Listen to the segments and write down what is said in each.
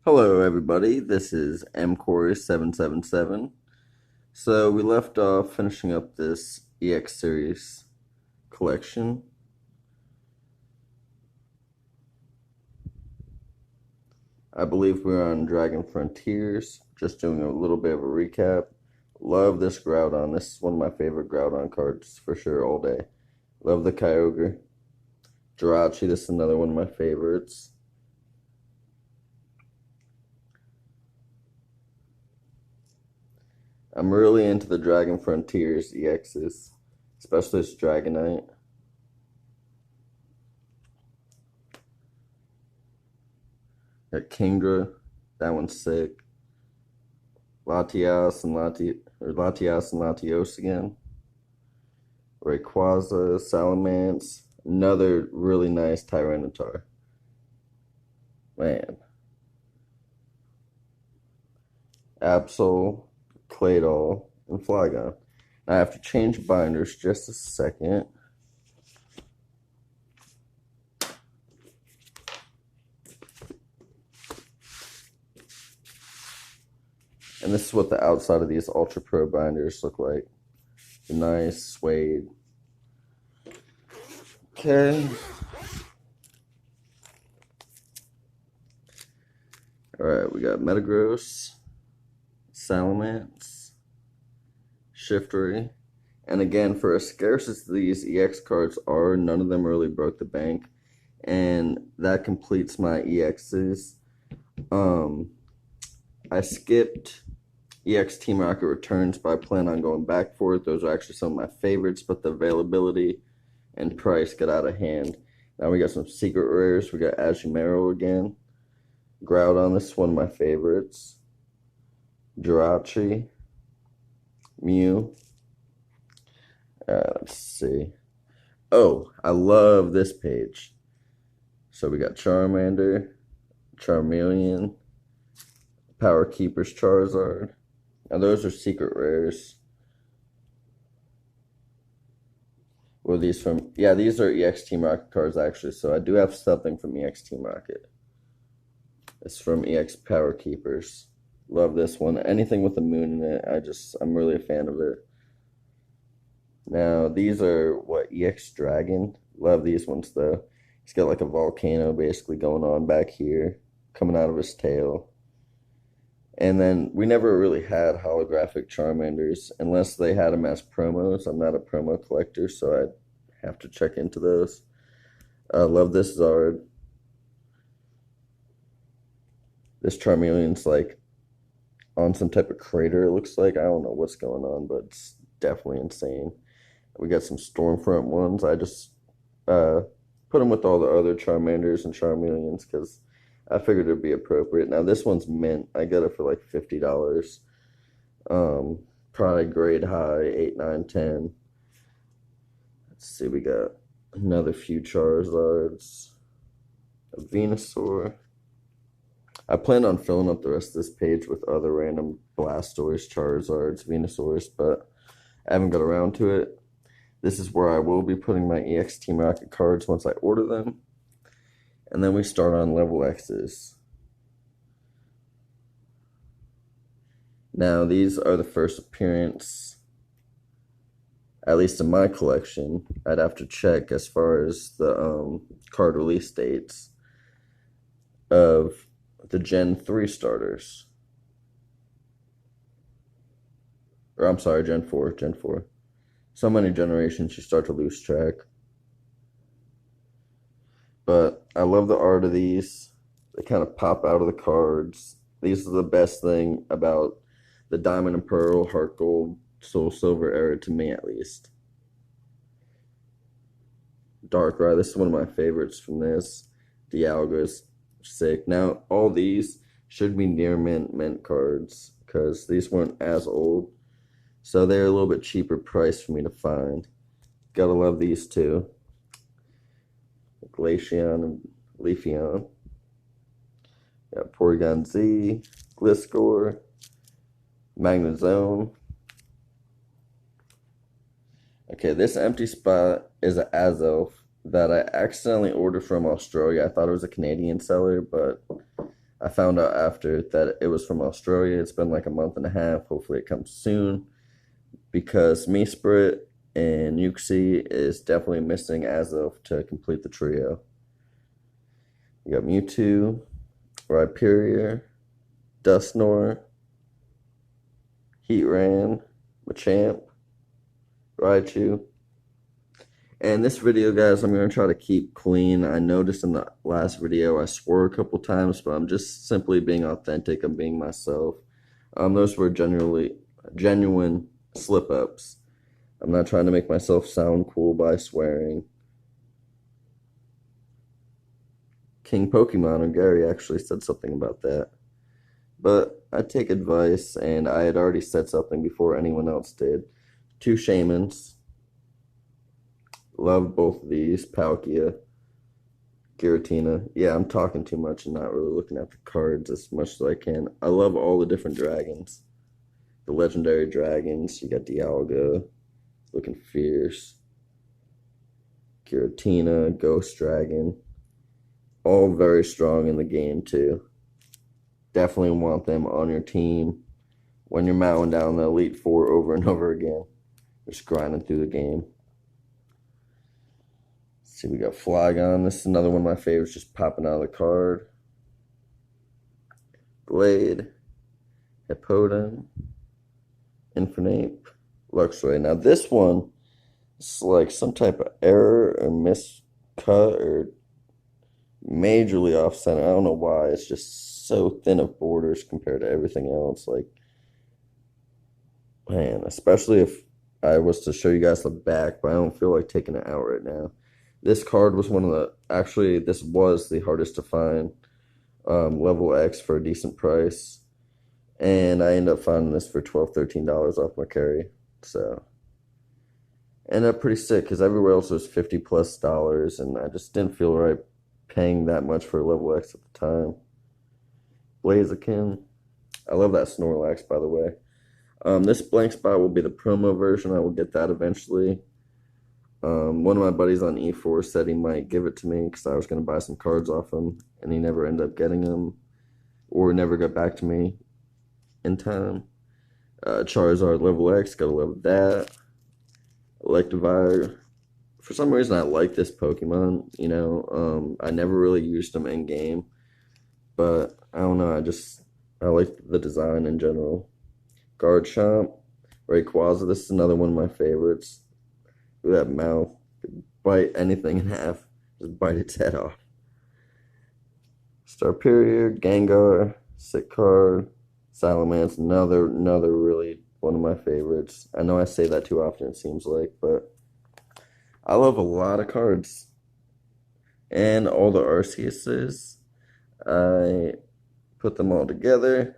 Hello, everybody. This is Mcorey777. So we left off finishing up this EX series collection. I believe we're on Dragon Frontiers. Just doing a little bit of a recap. Love this Groudon. This is one of my favorite Groudon cards for sure all day. Love the Kyogre. Jirachi, this is another one of my favorites. I'm really into the Dragon Frontiers EXs, especially this Dragonite. Got Kingdra, that one's sick. Latias and Latios again. Rayquaza, Salamence, another really nice Tyranitar. Man. Absol, Claydol, and Flygon. Now I have to change binders just a second. And this is what the outside of these Ultra Pro binders look like. Nice suede. Okay. Alright, we got Metagross, Salamence, Shiftry. And again, for as scarce as these EX cards are, none of them really broke the bank. And that completes my EXs. I skipped EX Team Rocket Returns, but I plan on going back for it. Those are actually some of my favorites, but the availability and price got out of hand. Now we got some secret rares. We got Azumarill again. Groudon, this is one of my favorites. Jirachi. Mew. Let's see. Oh, I love this page. So we got Charmander, Charmeleon, Power Keepers Charizard. Now those are secret rares. Were these from? Yeah, these are EX Team Rocket cards actually. So I do have something from EX Team Rocket. It's from EX Power Keepers. Love this one. Anything with a moon in it, I'm really a fan of it. Now these are what, EX Dragon. Love these ones though. He's got like a volcano basically going on back here, coming out of his tail. And then we never really had holographic Charmanders unless they had them as promos. I'm not a promo collector, so I'd have to check into those. Love this Zard. This Charmeleon's like on some type of crater, it looks like. I don't know what's going on, but it's definitely insane. We got some Stormfront ones. I just put them with all the other Charmanders and Charmeleons because I figured it'd be appropriate. Now this one's mint. I got it for like $50. Probably grade high, 8, 9, 10. Let's see, we got another few Charizards. A Venusaur. I plan on filling up the rest of this page with other random Blastoise, Charizards, Venusaurs, but I haven't got around to it. This is where I will be putting my EX Team Rocket cards once I order them. And then we start on level X's. Now, these are the first appearance, at least in my collection. I'd have to check as far as the card release dates of the Gen 3 starters. Or I'm sorry, Gen 4. So many generations, you start to lose track. But I love the art of these. They kind of pop out of the cards. These are the best thing about the Diamond and Pearl, Heart Gold, Soul Silver era, to me at least. Darkrai, this is one of my favorites from this. Dialga's sick. Now, all these should be near mint cards because these weren't as old. So they're a little bit cheaper price for me to find. Gotta love these two. Glaceon and Leafeon. Got Porygon Z, Gliscor, Magnezone. Okay, this empty spot is an Azelf that I accidentally ordered from Australia. I thought it was a Canadian seller, but I found out after that it was from Australia. It's been like a month and a half. Hopefully it comes soon because Mesprit and Uxie is definitely missing as of to complete the trio. You got Mewtwo, Rhyperior, Dusknoir, Heatran, Machamp, Raichu. And this video, guys, I'm going to try to keep clean. I noticed in the last video I swore a couple times, but I'm just simply being authentic. I'm being myself. Those were genuine slip-ups. I'm not trying to make myself sound cool by swearing. King Pokemon and Gary actually said something about that. But I take advice, and I had already said something before anyone else did. 2 Shaymins. Love both of these. Palkia, Giratina. Yeah, I'm talking too much and not really looking at the cards as much as I can. I love all the different dragons. The legendary dragons. You got Dialga, looking fierce. Giratina, Ghost Dragon. All very strong in the game, too. Definitely want them on your team when you're mowing down the Elite Four over and over again. Just grinding through the game. Let's see, we got Flygon. This is another one of my favorites, just popping out of the card. Glade, Hippowdon, Infernape, Luxray. Now this one is like some type of error or miscut or majorly off center. I don't know why. It's just so thin of borders compared to everything else. Like, man, especially if I was to show you guys the back, but I don't feel like taking it out right now. This card was actually, this was the hardest to find level X for a decent price. And I ended up finding this for $12, $13 off Mcorey. So, ended up pretty sick because everywhere else was $50+, and I just didn't feel right paying that much for level X at the time. Blaziken. I love that Snorlax, by the way. This blank spot will be the promo version. I will get that eventually. One of my buddies on E4 said he might give it to me because I was going to buy some cards off him, and he never ended up getting them or never got back to me in time. Charizard level X, gotta love that. Electivire. For some reason, I like this Pokemon. You know, I never really used them in game, but I don't know. I like the design in general. Garchomp, Rayquaza. This is another one of my favorites. Look at that mouth. Could bite anything in half. Just bite its head off. Starperior, Gengar, sick card. Salamence, another really one of my favorites. I know I say that too often, it seems like, but I love a lot of cards. And all the Arceuses, I put them all together.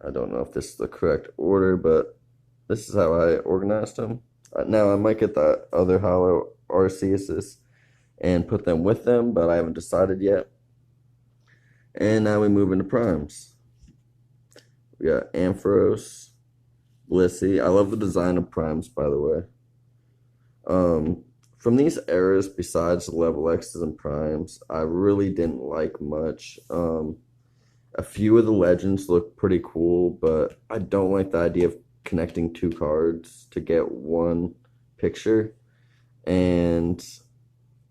I don't know if this is the correct order, but this is how I organized them. Now, I might get the other hollow Arceuses and put them with them, but I haven't decided yet. And now we move into primes. We got Ampharos, Blissey. I love the design of primes, by the way. From these eras, besides the level X's and primes, I really didn't like much. A few of the legends look pretty cool, but I don't like the idea of connecting 2 cards to get one picture. And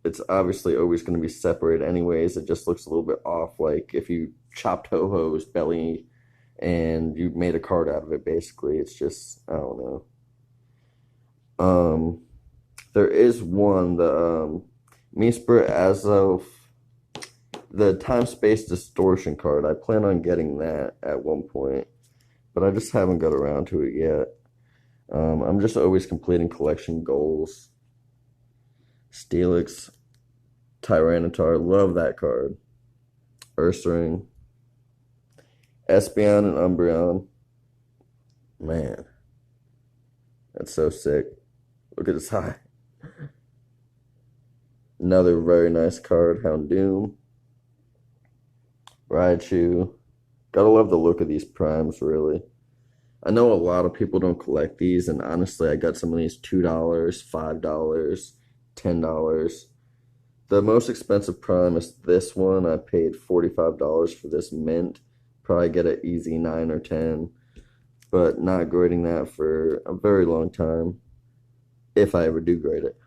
it's obviously always going to be separated anyways. It just looks a little bit off, like if you chopped Ho-Ho's belly and you made a card out of it, basically. It's just, I don't know. There is one, the Mesprit as of the time-space distortion card. I plan on getting that at one point, but I just haven't got around to it yet. I'm just always completing collection goals. Steelix, Tyranitar, love that card. Ursaring, Espeon and Umbreon. Man, that's so sick. Look at his eye. Another very nice card, Houndoom. Raichu. Gotta love the look of these primes, really. I know a lot of people don't collect these, and honestly, I got some of these $2, $5, $10. The most expensive prime is this one. I paid $45 for this mint. Probably get an easy 9 or 10, but not grading that for a very long time, if I ever do grade it.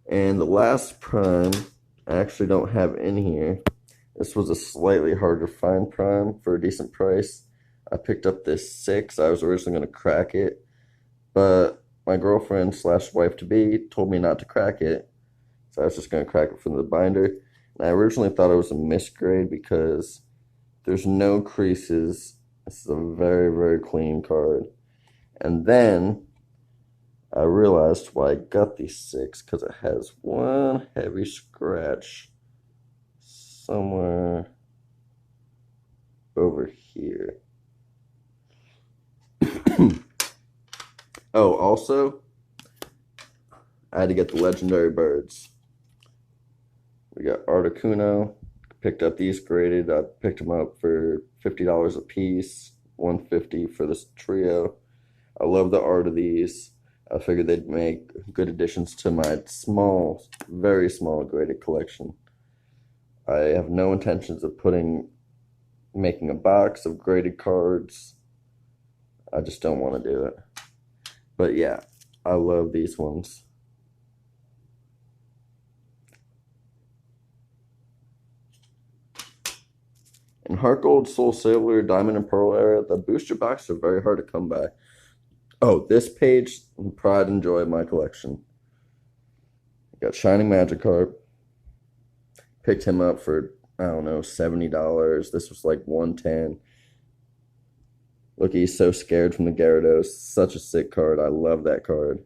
And the last prime, I actually don't have in here. This was a slightly harder to find prime for a decent price. I picked up this 6. I was originally going to crack it, but my girlfriend slash wife-to-be told me not to crack it, so I was just going to crack it from the binder. And I originally thought it was a misgrade because there's no creases. This is a very, very clean card. And then I realized why I got these 6, because it has one heavy scratch somewhere over here. Oh, also, I had to get the legendary birds. We got Articuno. Picked up these graded. I picked them up for $50 a piece, $150 for this trio. I love the art of these. I figured they'd make good additions to my small, very small graded collection. I have no intentions of making a box of graded cards. I just don't want to do it. But yeah, I love these ones. In Heart Gold, Soul Silver, Diamond, and Pearl era, the booster boxes are very hard to come by. Oh, this page, pride and joy of my collection. Got Shining Magikarp. Picked him up for, I don't know, $70. This was like $110. Look, he's so scared from the Gyarados. Such a sick card. I love that card.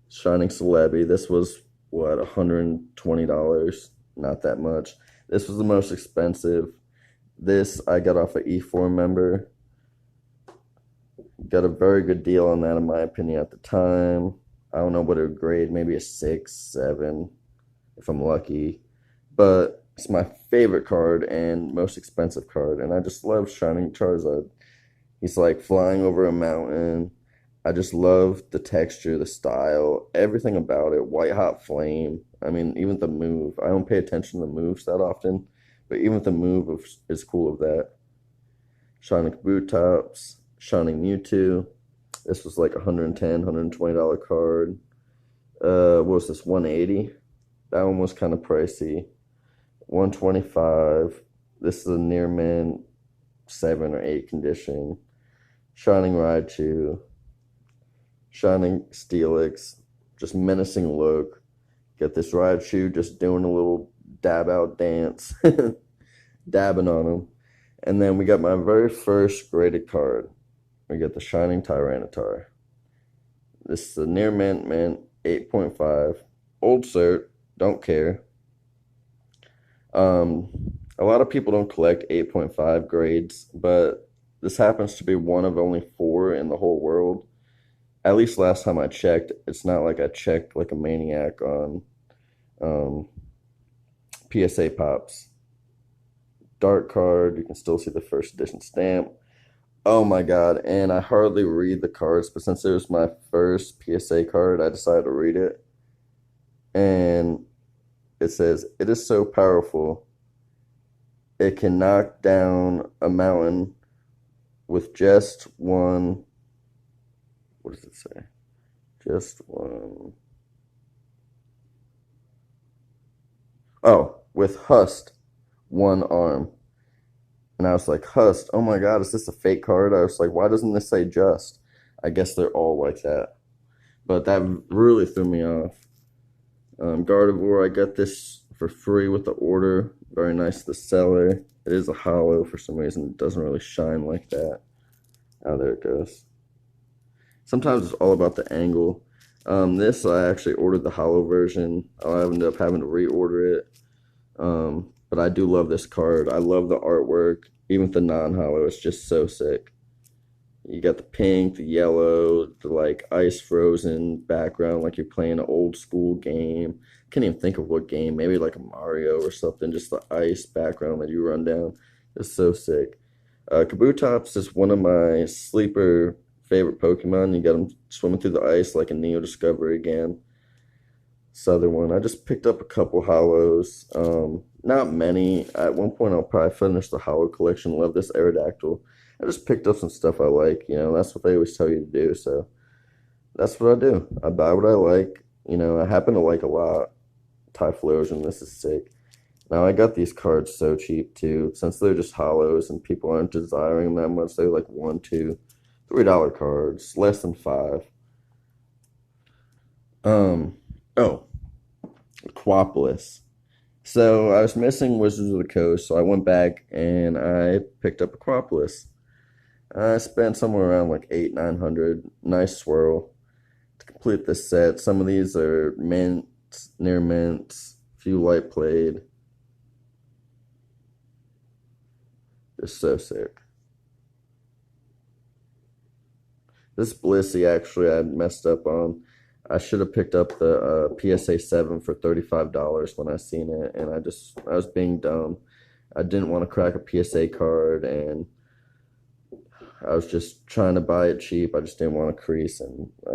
Shining Celebi. This was, what, $120? Not that much. This was the most expensive. This I got off an E4 member. Got a very good deal on that, in my opinion, at the time. I don't know what it would grade, maybe a 6, 7, if I'm lucky. But it's my favorite card and most expensive card, and I just love Shining Charizard. He's like flying over a mountain. I just love the texture, the style, everything about it. White Hot Flame. I mean, even the move. I don't pay attention to the moves that often, but even the move is cool of that. Shining Kabutops, Shining Mewtwo. This was like $110, $120 card. What was this, $180? That one was kind of pricey. $125. This is a near mint 7 or 8 condition. Shining Raichu. Shining Steelix. Just menacing look. Got this Raichu just doing a little dab out dance. Dabbing on him. And then we got my very first graded card. We got the Shining Tyranitar. This is a near mint, 8.5. Old cert, don't care. A lot of people don't collect 8.5 grades, but this happens to be one of only 4 in the whole world. At least last time I checked. It's not like I checked like a maniac on PSA Pops. Dark card, you can still see the first edition stamp. Oh my god, and I hardly read the cards, but since it was my first PSA card, I decided to read it. And it says, "It is so powerful, it can knock down a mountain with just one," what does it say? Just one. Oh, with Hust, one arm. And I was like, Hust, oh my god, is this a fake card? I was like, why doesn't this say just? I guess they're all like that. But that really threw me off. Gardevoir, I got this for free with the order. Very nice, the seller. It is a hollow for some reason. It doesn't really shine like that. Oh, there it goes. Sometimes it's all about the angle. This, I actually ordered the hollow version. I'll end up having to reorder it. But I do love this card. I love the artwork. Even with the non-hollow, it's just so sick. You got the pink, the yellow, the like ice frozen background, like you're playing an old school game. Can't even think of what game. Maybe like a Mario or something. Just the ice background that you run down. It's so sick. Kabutops is one of my sleeper favorite Pokemon. You got them swimming through the ice like a Neo Discovery again. Southern one. I just picked up a couple hollows. Not many. At one point, I'll probably finish the hollow collection. Love this Aerodactyl. I just picked up some stuff I like. That's what they always tell you to do. So that's what I do. I buy what I like. I happen to like a lot. Typhlosion, this is sick. Now I got these cards so cheap too, since they're just hollows and people aren't desiring them much. They're like $1, $2, $3 cards, less than five. Oh, Aquapolis. So I was missing Wizards of the Coast, so I went back and I picked up Aquapolis. I spent somewhere around like 800, 900. Nice swirl to complete this set. Some of these are mints, near mints, few light played. Just so sick. This Blissey actually I messed up on. I should have picked up the PSA 7 for $35 when I seen it, and I was being dumb. I didn't want to crack a PSA card, and I was just trying to buy it cheap. I just didn't want to crease, and